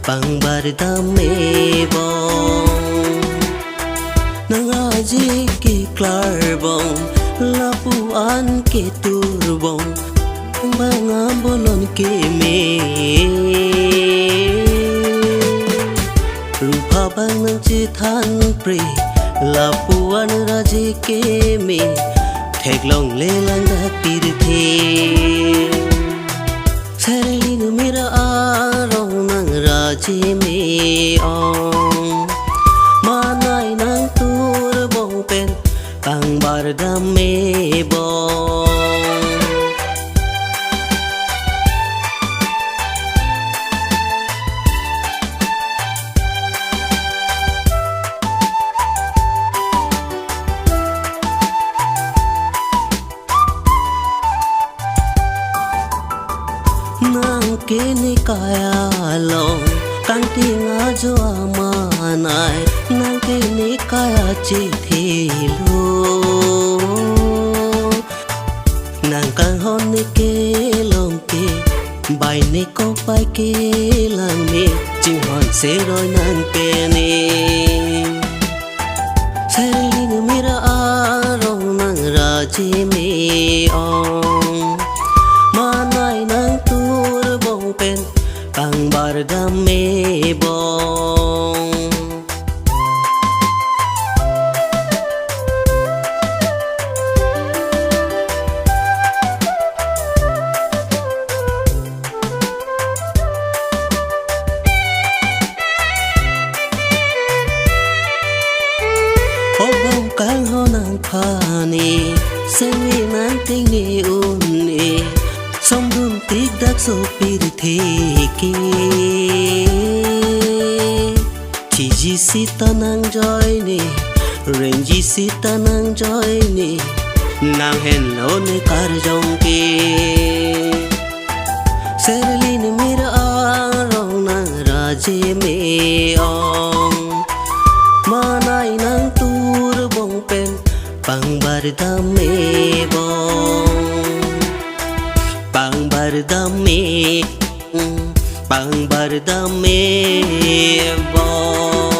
Bang bardame bong Nang aji ki klarbong Lapuan ke turbong Banga bolon ke me Rupa bang nang chithan pre Lapuan raji ke me Thek long le lang da tirthe Sarelin mera arong nang raji me ong Manay nang turbong pen Bang bardame bong Nang kini kaya long Kang tinga jo amanay Nang kini kaya chithilo Nang kang hon ni ke long ke Bai ni ko pai ke lang me Ching hon se roi nang pe ni Sarelin mera arong nang raji me ong Manay nang turbong pen Bang bardame bong Hobong kang honang pani Sewi nang ting ni uni Som dun tik dak so pir theke Chiji sita nang joy ni Renji sita nang joy ni Nang hen lo ne kar jong ke Sarelin mera arong nang raji me ong Manay nang turbong pen Bang bardame bong Bang bardame bong